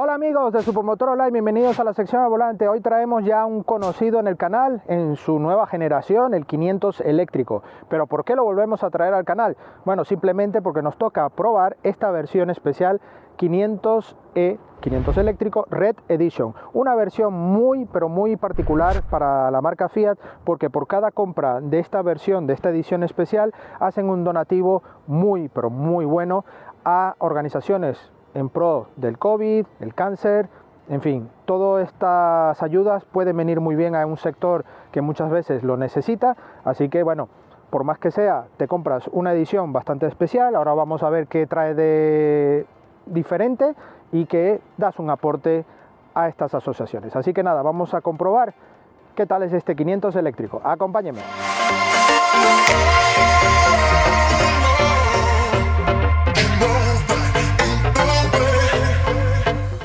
Hola amigos de Supermotor Online, bienvenidos a la sección al volante. Hoy traemos ya un conocido en el canal en su nueva generación, el 500 eléctrico. ¿Pero por qué lo volvemos a traer al canal? Bueno, simplemente porque nos toca probar esta versión especial 500e, 500 eléctrico Red Edition. Una versión muy particular para la marca Fiat, porque por cada compra de esta versión, de esta edición especial, hacen un donativo muy bueno a organizaciones en pro del COVID, el cáncer, en fin, todas estas ayudas pueden venir muy bien a un sector que muchas veces lo necesita, así que bueno, por más que sea, te compras una edición bastante especial. Ahora vamos a ver qué trae de diferente y que das un aporte a estas asociaciones. Así que nada, vamos a comprobar qué tal es este 500 eléctrico. Acompáñenme.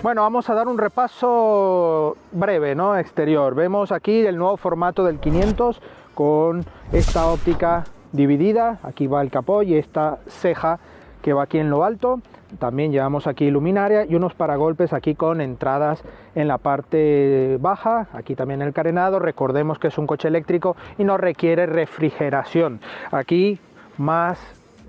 Bueno, vamos a dar un repaso breve, ¿no? Exterior. Vemos aquí el nuevo formato del 500 con esta óptica dividida. Aquí va el capó y esta ceja que va aquí en lo alto. También llevamos aquí luminaria y unos paragolpes aquí con entradas en la parte baja. Aquí también el carenado. Recordemos que es un coche eléctrico y no requiere refrigeración. Aquí más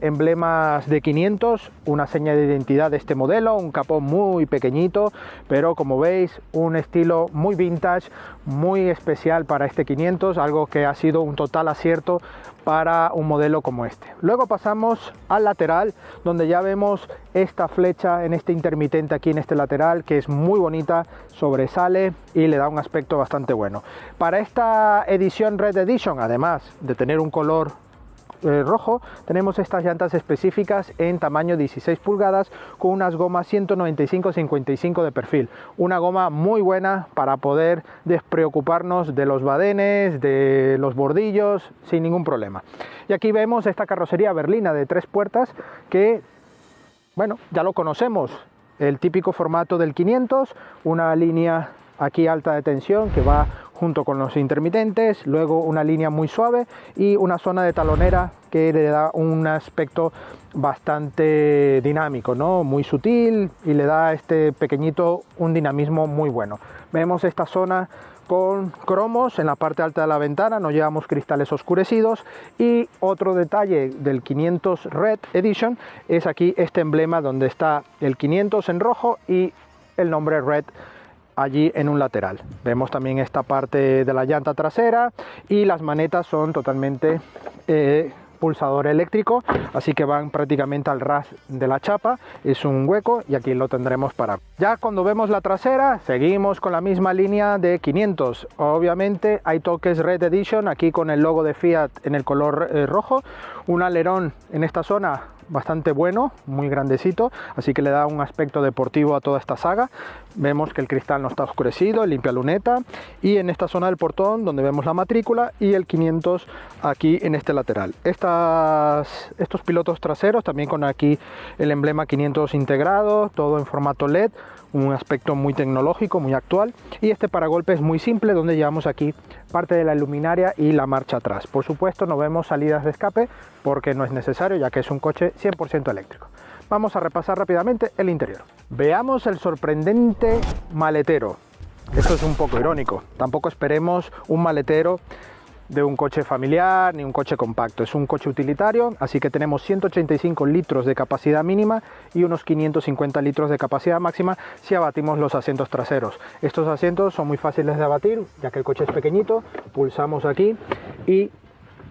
emblemas de 500, una seña de identidad de este modelo, un capó muy pequeñito, pero como veis un estilo muy vintage, muy especial para este 500, algo que ha sido un total acierto para un modelo como este. Luego pasamos al lateral, donde ya vemos esta flecha en este intermitente aquí en este lateral, que es muy bonita, sobresale y le da un aspecto bastante bueno. Para esta edición Red Edition, además de tener un color rojo, tenemos estas llantas específicas en tamaño 16 pulgadas con unas gomas 195/55 de perfil, una goma muy buena para poder despreocuparnos de los badenes, de los bordillos sin ningún problema. Y aquí vemos esta carrocería berlina de 3 puertas que, bueno, ya lo conocemos, el típico formato del 500, una línea aquí alta de tensión que va junto con los intermitentes, luego una línea muy suave y una zona de talonera que le da un aspecto bastante dinámico, ¿no? Muy sutil, y le da a este pequeñito un dinamismo muy bueno. Vemos esta zona con cromos en la parte alta de la ventana, no llevamos cristales oscurecidos, y otro detalle del 500 Red Edition es aquí este emblema donde está el 500 en rojo y el nombre Red allí en un lateral. Vemos también esta parte de la llanta trasera y las manetas son totalmente pulsador eléctrico, así que van prácticamente al ras de la chapa, es un hueco y aquí lo tendremos para. Ya cuando vemos la trasera, seguimos con la misma línea de 500. Obviamente hay toques Red Edition aquí con el logo de Fiat en el color rojo, un alerón en esta zona bastante bueno, muy grandecito, así que le da un aspecto deportivo a toda esta saga. Vemos que el cristal no está oscurecido, limpia luneta, y en esta zona del portón donde vemos la matrícula y el 500 aquí en este lateral. Estos pilotos traseros también con aquí el emblema 500 integrado, todo en formato LED, un aspecto muy tecnológico, muy actual, y este paragolpe es muy simple donde llevamos aquí parte de la luminaria y la marcha atrás. Por supuesto no vemos salidas de escape porque no es necesario, ya que es un coche 100% eléctrico. Vamos a repasar rápidamente el interior. Veamos el sorprendente maletero. Esto es un poco irónico, tampoco esperemos un maletero de un coche familiar ni un coche compacto, es un coche utilitario, así que tenemos 185 litros de capacidad mínima y unos 550 litros de capacidad máxima si abatimos los asientos traseros. Estos asientos son muy fáciles de abatir, ya que el coche es pequeñito, pulsamos aquí y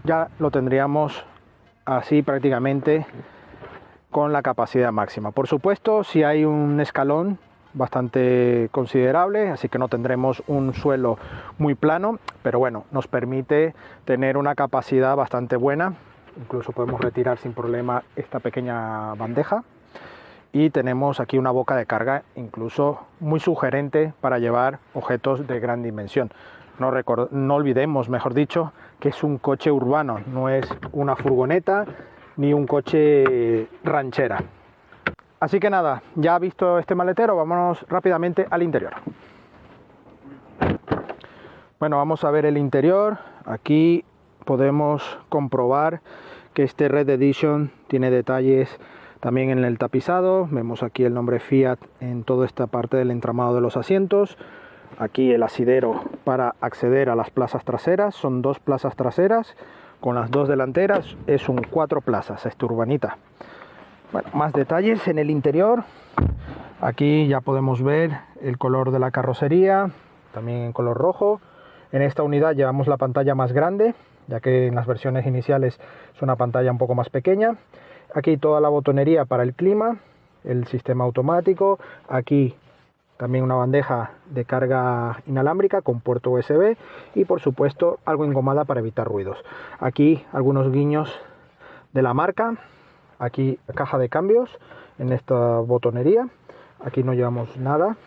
ya lo tendríamos así prácticamente con la capacidad máxima. Por supuesto, si hay un escalón bastante considerable, así que no tendremos un suelo muy plano, pero bueno, nos permite tener una capacidad bastante buena. Incluso podemos retirar sin problema esta pequeña bandeja y tenemos aquí una boca de carga incluso muy sugerente para llevar objetos de gran dimensión. No olvidemos, mejor dicho, que es un coche urbano, no es una furgoneta ni un coche ranchera. Así que nada, ya visto este maletero, vámonos rápidamente al interior. Bueno, vamos a ver el interior. Aquí podemos comprobar que este Red Edition tiene detalles También en el tapizado vemos aquí el nombre Fiat en toda esta parte del entramado de los asientos. Aquí el asidero para acceder a las plazas traseras, son 2 plazas traseras, con las 2 delanteras es un 4 plazas, esta urbanita. Bueno, más detalles en el interior. Aquí ya podemos ver el color de la carrocería, también en color rojo. En esta unidad llevamos la pantalla más grande, ya que en las versiones iniciales es una pantalla un poco más pequeña. Aquí toda la botonería para el clima, el sistema automático. Aquí también una bandeja de carga inalámbrica con puerto USB y por supuesto algo engomada para evitar ruidos. Aquí algunos guiños de la marca. Aquí caja de cambios en esta botonería. Aquí no llevamos nada.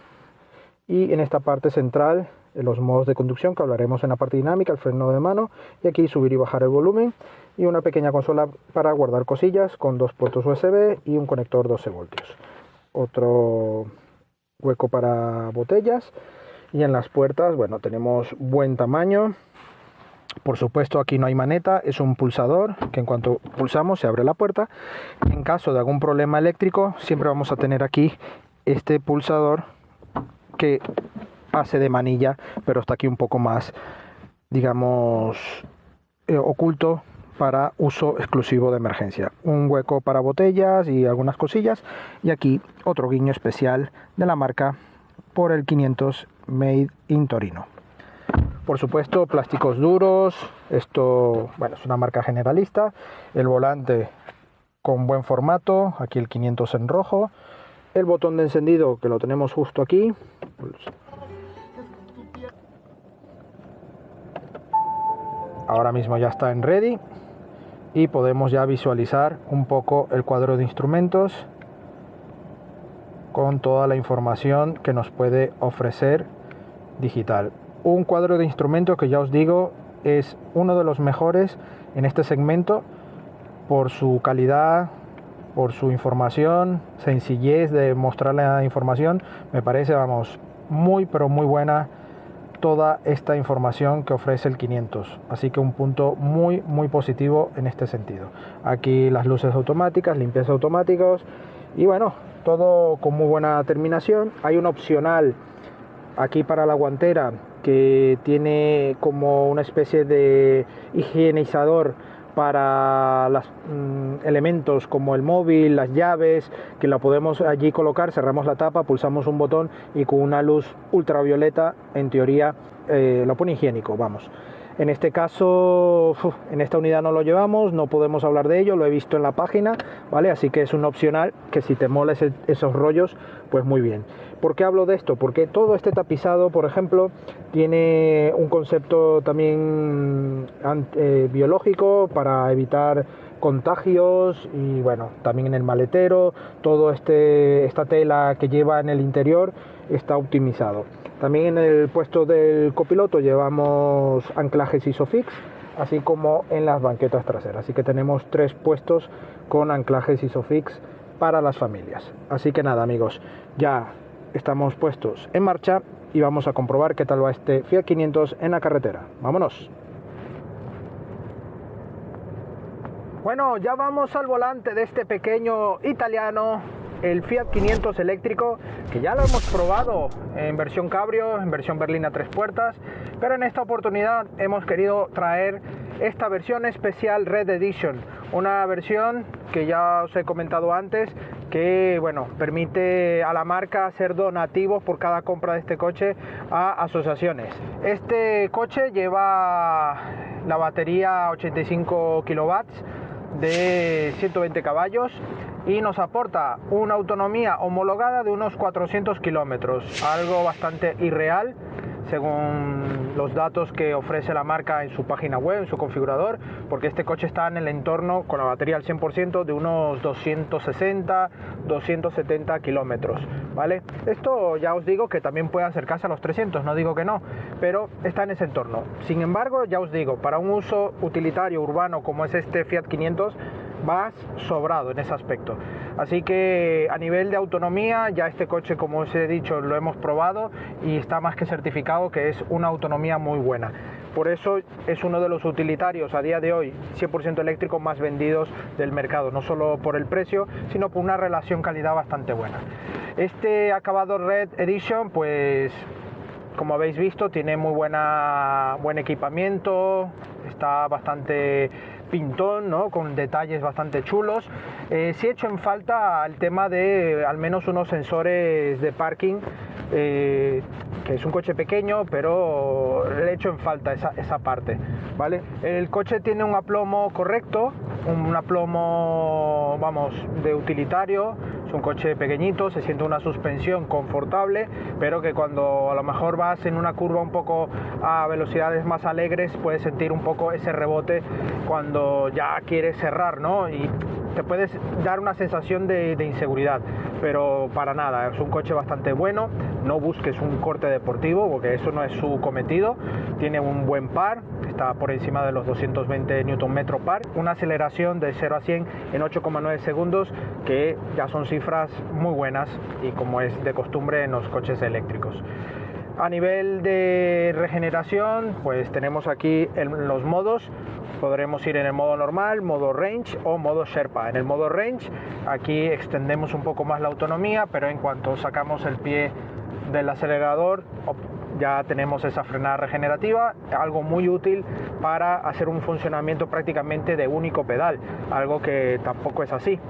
Y en esta parte central los modos de conducción que hablaremos en la parte dinámica, el freno de mano y aquí subir y bajar el volumen y una pequeña consola para guardar cosillas con 2 puertos USB y un conector 12 voltios. Otro hueco para botellas y en las puertas, bueno, tenemos buen tamaño. Por supuesto aquí no hay maneta, es un pulsador que en cuanto pulsamos se abre la puerta. En caso de algún problema eléctrico siempre vamos a tener aquí este pulsador que hace de manilla, pero está aquí un poco más, digamos, oculto para uso exclusivo de emergencia. Un hueco para botellas y algunas cosillas y aquí otro guiño especial de la marca por el 500 Made in Torino. Por supuesto plásticos duros, esto bueno, es una marca generalista. El volante con buen formato, aquí el 500 en rojo. El botón de encendido que lo tenemos justo aquí. Ahora mismo ya está en ready y podemos ya visualizar un poco el cuadro de instrumentos con toda la información que nos puede ofrecer digital. Un cuadro de instrumentos que ya os digo es uno de los mejores en este segmento por su calidad, por su información, sencillez de mostrar la información. Me parece, vamos, muy pero muy buena toda esta información que ofrece el 500, así que un punto muy positivo en este sentido. Aquí las luces automáticas, limpieza automáticos y bueno, todo con muy buena terminación. Hay un opcional aquí para la guantera que tiene como una especie de higienizador para los elementos como el móvil, las llaves, que la podemos allí colocar, cerramos la tapa, pulsamos un botón y con una luz ultravioleta, en teoría, lo pone higiénico, vamos. En este caso, en esta unidad no lo llevamos, no podemos hablar de ello, lo he visto en la página, ¿vale? Así que es un opcional que si te mola esos rollos, pues muy bien. ¿Por qué hablo de esto? Porque todo este tapizado, por ejemplo, tiene un concepto también biológico para evitar contagios y bueno, también en el maletero, todo esta tela que lleva en el interior está optimizado. También en el puesto del copiloto llevamos anclajes Isofix, así como en las banquetas traseras. Así que tenemos 3 puestos con anclajes Isofix para las familias. Así que nada, amigos, ya estamos puestos en marcha y vamos a comprobar qué tal va este Fiat 500 en la carretera. ¡Vámonos! Bueno, ya vamos al volante de este pequeño italiano, el Fiat 500 eléctrico, que ya lo hemos probado en versión cabrio, en versión berlina 3 puertas, pero en esta oportunidad hemos querido traer esta versión especial Red Edition, una versión que ya os he comentado antes, que bueno, permite a la marca hacer donativos por cada compra de este coche a asociaciones. Este coche lleva la batería 85 kilowatts de 120 caballos y nos aporta una autonomía homologada de unos 400 kilómetros, algo bastante irreal según los datos que ofrece la marca en su página web, en su configurador, porque este coche está en el entorno con la batería al 100% de unos 260, 270 kilómetros, ¿vale? Esto ya os digo que también puede acercarse a los 300, no digo que no, pero está en ese entorno. Sin embargo, ya os digo, para un uso utilitario urbano como es este Fiat 500, vas sobrado en ese aspecto. Así que a nivel de autonomía, ya este coche, como os he dicho, lo hemos probado y está más que certificado que es una autonomía muy buena. Por eso es uno de los utilitarios a día de hoy 100% eléctricos más vendidos del mercado, no solo por el precio, sino por una relación calidad bastante buena. Este acabado Red Edition, pues como habéis visto, tiene muy buen equipamiento, está bastante pintón, ¿no? Con detalles bastante chulos. Sí he hecho en falta el tema de al menos unos sensores de parking, que es un coche pequeño, pero le he hecho en falta esa parte, ¿vale? El coche tiene un aplomo correcto, un aplomo, vamos, de utilitario. Es un coche pequeñito, se siente una suspensión confortable, pero que cuando a lo mejor vas en una curva un poco a velocidades más alegres, puedes sentir un poco ese rebote cuando ya quieres cerrar, ¿no? Y te puedes dar una sensación de inseguridad, pero para nada, es un coche bastante bueno. No busques un corte deportivo, porque eso no es su cometido. Tiene un buen par, está por encima de los 220 Nm par, una aceleración de 0 a 100 en 8,9 segundos, que ya son cifras muy buenas y como es de costumbre en los coches eléctricos. A nivel de regeneración, pues tenemos aquí los modos. Podremos ir en el modo normal, modo range o modo Sherpa. En el modo range, aquí extendemos un poco más la autonomía, pero en cuanto sacamos el pie del acelerador, ya tenemos esa frenada regenerativa, algo muy útil para hacer un funcionamiento prácticamente de único pedal, algo que tampoco es así,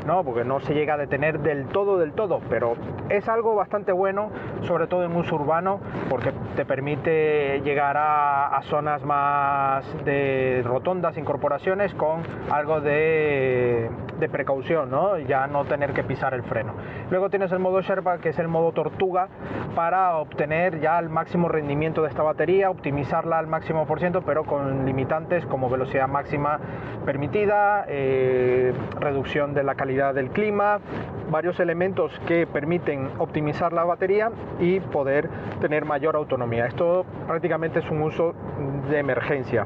¿no? Porque no se llega a detener del todo, pero es algo bastante bueno, sobre todo en uso urbano, porque te permite llegar a zonas más de rotondas, incorporaciones, con algo de precaución, ¿no? Ya no tener que pisar el freno. Luego tienes el modo Sherpa, que es el modo tortuga, para obtener ya el máximo rendimiento de esta batería, optimizarla al máximo %, pero con limitantes como velocidad máxima permitida, reducción de la calidad del clima, varios elementos que permiten optimizar la batería y poder tener mayor autonomía. Esto prácticamente es un uso de emergencia.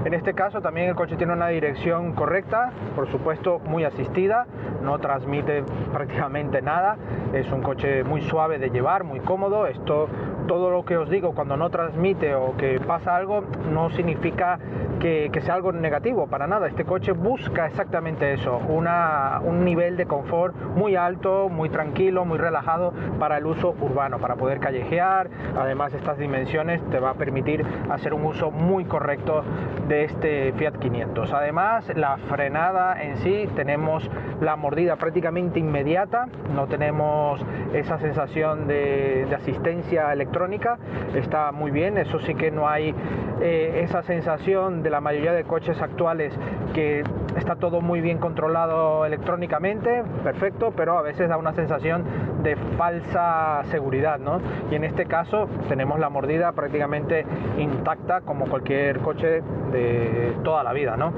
En este caso también el coche tiene una dirección correcta, por supuesto muy asistida, no transmite prácticamente nada, es un coche muy suave de llevar, muy cómodo. Esto, todo lo que os digo, cuando no transmite o que pasa algo, no significa que sea algo negativo, para nada. Este coche busca exactamente eso, un nivel de confort muy alto, muy tranquilo, muy relajado para el uso urbano, para poder callejear. Además, estas dimensiones te va a permitir hacer un uso muy correcto de este Fiat 500. Además, la frenada en sí, tenemos la mordida prácticamente inmediata, no tenemos esa sensación de asistencia electrónica, está muy bien. Eso sí que no hay esa sensación de la mayoría de coches actuales, que está todo muy bien controlado electrónicamente, perfecto, pero a veces da una sensación de falsa seguridad, ¿no? Y en este caso tenemos la mordida prácticamente intacta, como cualquier coche de toda la vida, ¿no?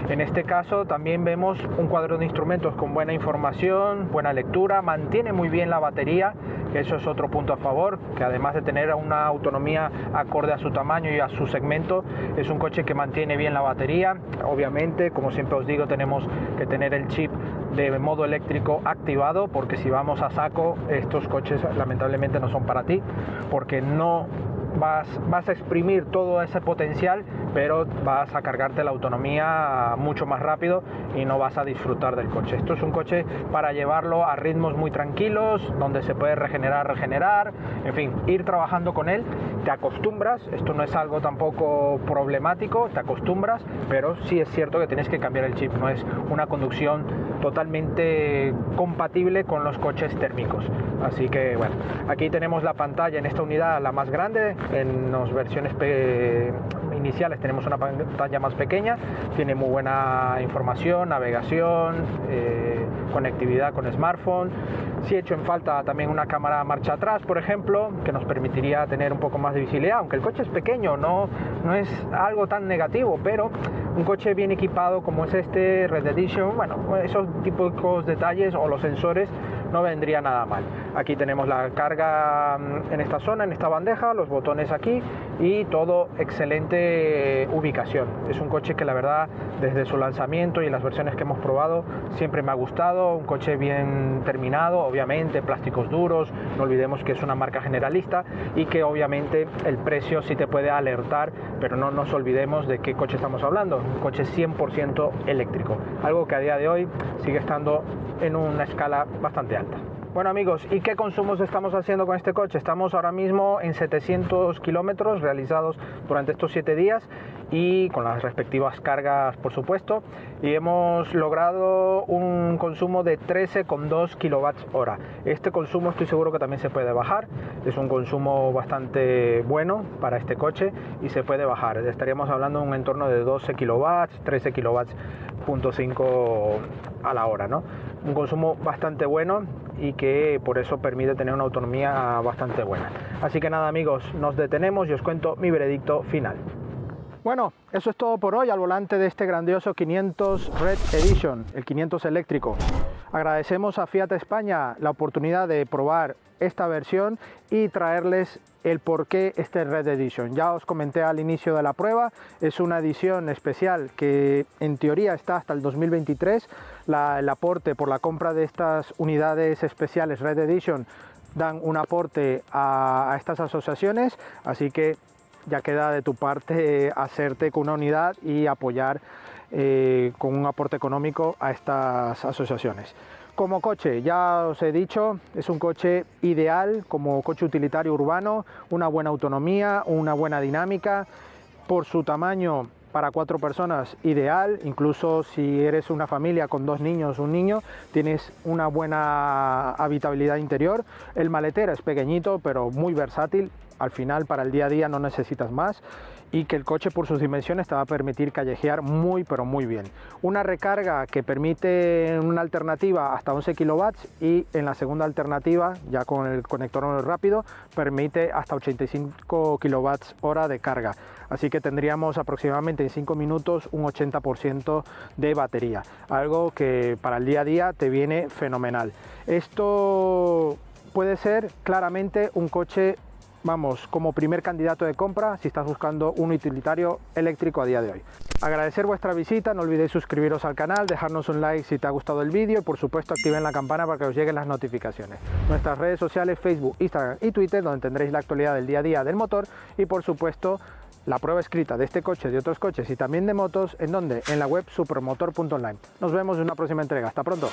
En este caso también vemos un cuadro de instrumentos con buena información, buena lectura, mantiene muy bien la batería, que eso es otro punto a favor, que además de tener una autonomía acorde a su tamaño y a su segmento, es un coche que mantiene bien la batería. Obviamente, como siempre os digo, tenemos que tener el chip de modo eléctrico activado, porque si vamos a saco, estos coches lamentablemente no son para ti, porque no vas a exprimir todo ese potencial, pero vas a cargarte la autonomía mucho más rápido y no vas a disfrutar del coche. Esto es un coche para llevarlo a ritmos muy tranquilos, donde se puede regenerar, en fin, ir trabajando con él. Te acostumbras, esto no es algo tampoco problemático, te acostumbras, pero sí es cierto que tienes que cambiar el chip, no es una conducción totalmente compatible con los coches térmicos. Así que bueno, aquí tenemos la pantalla en esta unidad, la más grande. En las versiones iniciales tenemos una pantalla más pequeña, tiene muy buena información, navegación, conectividad con smartphone. Sí he hecho en falta también una cámara marcha atrás, por ejemplo, que nos permitiría tener un poco más de visibilidad, aunque el coche es pequeño, no es algo tan negativo, pero un coche bien equipado como es este Red Edition, bueno, esos típicos detalles o los sensores no vendría nada mal. Aquí tenemos la carga en esta zona, en esta bandeja, los botones aquí y todo excelente ubicación. Es un coche que la verdad desde su lanzamiento y en las versiones que hemos probado siempre me ha gustado, un coche bien terminado, obviamente plásticos duros, no olvidemos que es una marca generalista y que obviamente el precio sí te puede alertar, pero no nos olvidemos de qué coche estamos hablando, un coche 100% eléctrico, algo que a día de hoy sigue estando en una escala bastante alta. Bueno amigos, ¿y qué consumos estamos haciendo con este coche? Estamos ahora mismo en 700 kilómetros realizados durante estos 7 días y con las respectivas cargas por supuesto, y hemos logrado un consumo de 13,2 kWh. Este consumo estoy seguro que también se puede bajar, es un consumo bastante bueno para este coche y se puede bajar, estaríamos hablando de un entorno de 12 kW, 13 kW.5 a la hora, ¿no? Un consumo bastante bueno y que por eso permite tener una autonomía bastante buena. Así que nada amigos, nos detenemos y os cuento mi veredicto final. Bueno, eso es todo por hoy al volante de este grandioso 500 Red Edition, el 500 eléctrico. Agradecemos a Fiat España la oportunidad de probar esta versión y traerles el por qué este Red Edition. Ya os comenté al inicio de la prueba, es una edición especial que en teoría está hasta el 2023. El aporte por la compra de estas unidades especiales Red Edition dan un aporte a estas asociaciones, así que ya queda de tu parte hacerte con una unidad y apoyar con un aporte económico a estas asociaciones. Como coche, ya os he dicho, es un coche ideal como coche utilitario urbano, una buena autonomía, una buena dinámica, por su tamaño para 4 personas ideal, incluso si eres una familia con 2 niños, un niño, tienes una buena habitabilidad interior. El maletero es pequeñito pero muy versátil, al final para el día a día no necesitas más, y que el coche por sus dimensiones te va a permitir callejear muy pero muy bien. Una recarga que permite una alternativa hasta 11 kW y en la segunda alternativa, ya con el conector rápido, permite hasta 85 kWh de carga. Así que tendríamos aproximadamente en 5 minutos un 80% de batería, algo que para el día a día te viene fenomenal. Esto puede ser claramente un coche, vamos, como primer candidato de compra si estás buscando un utilitario eléctrico a día de hoy. Agradecer vuestra visita, no olvidéis suscribiros al canal, dejarnos un like si te ha gustado el vídeo y por supuesto activen la campana para que os lleguen las notificaciones. Nuestras redes sociales Facebook, Instagram y Twitter, donde tendréis la actualidad del día a día del motor y por supuesto la prueba escrita de este coche, de otros coches y también de motos, ¿en donde? En la web supermotor.online. Nos vemos en una próxima entrega. Hasta pronto.